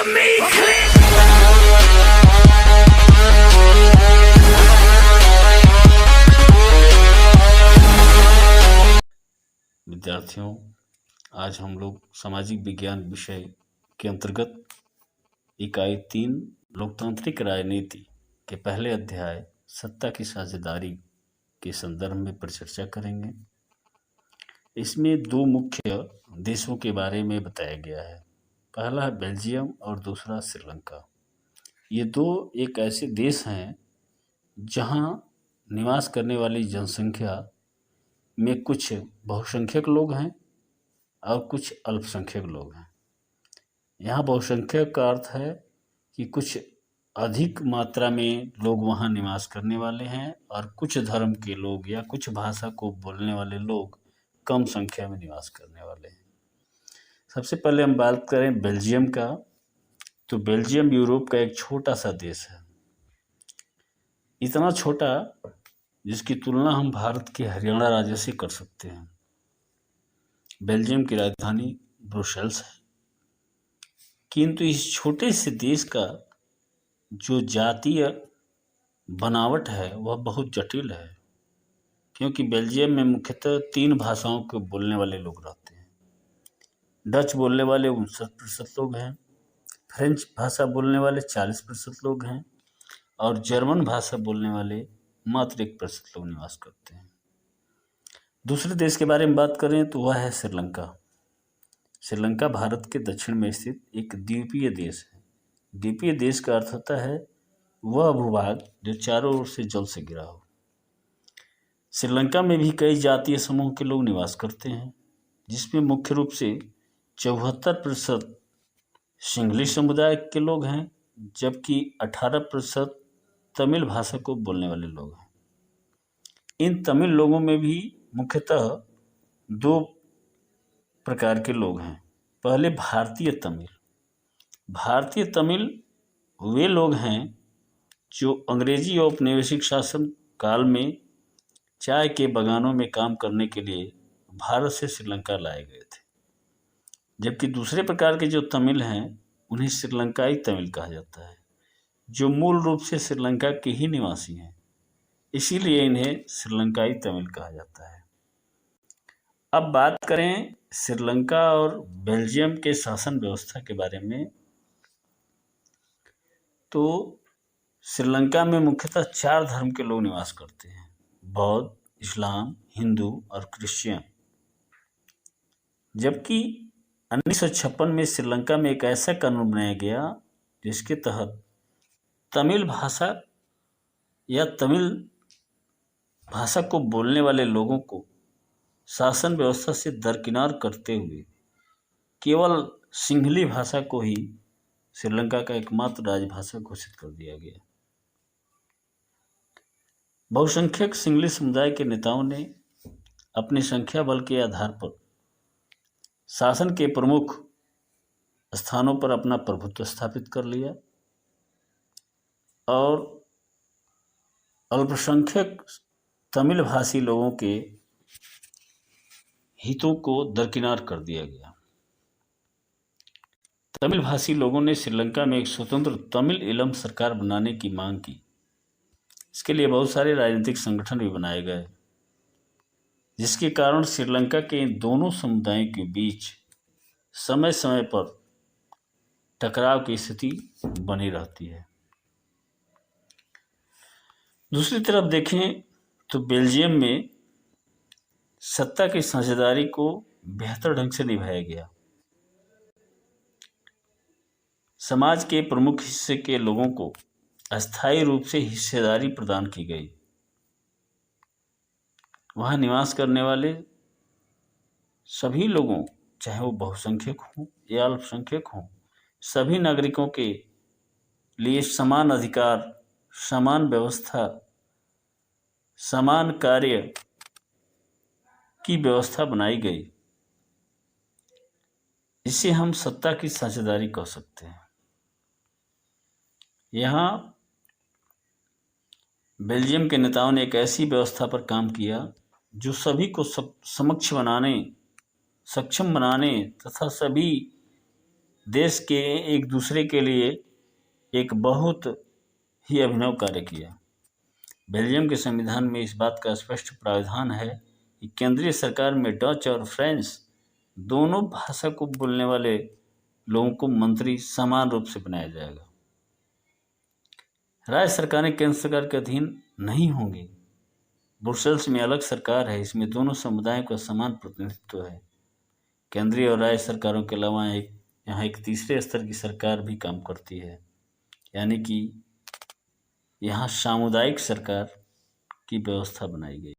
to me, click. विद्यार्थियों, आज हम लोग सामाजिक विज्ञान विषय के अंतर्गत इकाई 3 लोकतांत्रिक राजनीति के पहले अध्याय सत्ता की साझेदारी के संदर्भ में परिचर्चा करेंगे। इसमें 2 मुख्य देशों के बारे में बताया गया है। पहला है बेल्जियम और दूसरा श्रीलंका। ये 2 एक ऐसे देश हैं जहां निवास करने वाली जनसंख्या में कुछ बहुसंख्यक लोग हैं और कुछ अल्पसंख्यक लोग हैं। यहाँ बहुसंख्यक का अर्थ है कि कुछ अधिक मात्रा में लोग वहाँ निवास करने वाले हैं और कुछ धर्म के लोग या कुछ भाषा को बोलने वाले लोग कम संख्या में निवास करने वाले हैं। सबसे पहले हम बात करें बेल्जियम का, तो बेल्जियम यूरोप का एक छोटा सा देश है। इतना छोटा जिसकी तुलना हम भारत के हरियाणा राज्य से कर सकते हैं। बेल्जियम की राजधानी ब्रुसेल्स है, किंतु इस छोटे से देश का जो जातीय बनावट है वह बहुत जटिल है, क्योंकि बेल्जियम में मुख्यतः 3 भाषाओं के बोलने वाले लोग रहते हैं। डच बोलने वाले 59% लोग हैं, फ्रेंच भाषा बोलने वाले 40% लोग हैं और जर्मन भाषा बोलने वाले मात्र 1% लोग निवास करते हैं। दूसरे देश के बारे में बात करें तो वह है श्रीलंका। श्रीलंका भारत के दक्षिण में स्थित एक द्वीपीय देश है। द्वीपीय देश का अर्थ होता है वह भूभाग जो चारों ओर से जल से घिरा हो। श्रीलंका में भी कई जातीय समूह के लोग निवास करते हैं, जिसमें मुख्य रूप से 74% सिंहली समुदाय के लोग हैं, जबकि 18% तमिल भाषा को बोलने वाले लोग हैं। इन तमिल लोगों में भी मुख्यतः 2 प्रकार के लोग हैं। पहले भारतीय तमिल। भारतीय तमिल वे लोग हैं जो अंग्रेजी औपनिवेशिक शासन काल में चाय के बागानों में काम करने के लिए भारत से श्रीलंका लाए गए थे। जबकि दूसरे प्रकार के जो तमिल हैं उन्हें श्रीलंकाई तमिल कहा जाता है, जो मूल रूप से श्रीलंका के ही निवासी हैं, इसीलिए इन्हें श्रीलंकाई तमिल कहा जाता है। अब बात करें श्रीलंका और बेल्जियम के शासन व्यवस्था के बारे में, तो श्रीलंका में मुख्यतः 4 धर्म के लोग निवास करते हैं: बौद्ध, इस्लाम, हिंदू और क्रिश्चियन। जबकि 1956 में श्रीलंका में एक ऐसा कानून बनाया गया जिसके तहत तमिल भाषा या तमिल भाषा को बोलने वाले लोगों को शासन व्यवस्था से दरकिनार करते हुए केवल सिंहली भाषा को ही श्रीलंका का एकमात्र राजभाषा घोषित कर दिया गया। बहुसंख्यक सिंहली समुदाय के नेताओं ने अपनी संख्या बल के आधार पर शासन के प्रमुख स्थानों पर अपना प्रभुत्व स्थापित कर लिया और अल्पसंख्यक तमिल भाषी लोगों के हितों को दरकिनार कर दिया गया। तमिल भाषी लोगों ने श्रीलंका में एक स्वतंत्र तमिल इलम सरकार बनाने की मांग की। इसके लिए बहुत सारे राजनीतिक संगठन भी बनाए गए, जिसके कारण श्रीलंका के इन दोनों समुदायों के बीच समय समय पर टकराव की स्थिति बनी रहती है। दूसरी तरफ देखें तो बेल्जियम में सत्ता की साझेदारी को बेहतर ढंग से निभाया गया। समाज के प्रमुख हिस्से के लोगों को अस्थायी रूप से हिस्सेदारी प्रदान की गई। वहाँ निवास करने वाले सभी लोगों, चाहे वो बहुसंख्यक हों या अल्पसंख्यक हों, सभी नागरिकों के लिए समान अधिकार, समान व्यवस्था, समान कार्य की व्यवस्था बनाई गई। इसे हम सत्ता की साझेदारी कह सकते हैं। यहाँ बेल्जियम के नेताओं ने एक ऐसी व्यवस्था पर काम किया जो सभी को सक्षम बनाने तथा सभी देश के एक दूसरे के लिए एक बहुत ही अभिनव कार्य किया। बेल्जियम के संविधान में इस बात का स्पष्ट प्रावधान है कि केंद्रीय सरकार में डच और फ्रेंच दोनों भाषा को बोलने वाले लोगों को मंत्री समान रूप से बनाया जाएगा। राज्य सरकारें केंद्र सरकार के अधीन नहीं होंगी। ब्रुसेल्स में अलग सरकार है, इसमें दोनों समुदायों का समान प्रतिनिधित्व है। केंद्रीय और राज्य सरकारों के अलावा यहाँ एक तीसरे स्तर की सरकार भी काम करती है, यानी कि यहाँ सामुदायिक सरकार की व्यवस्था बनाई गई।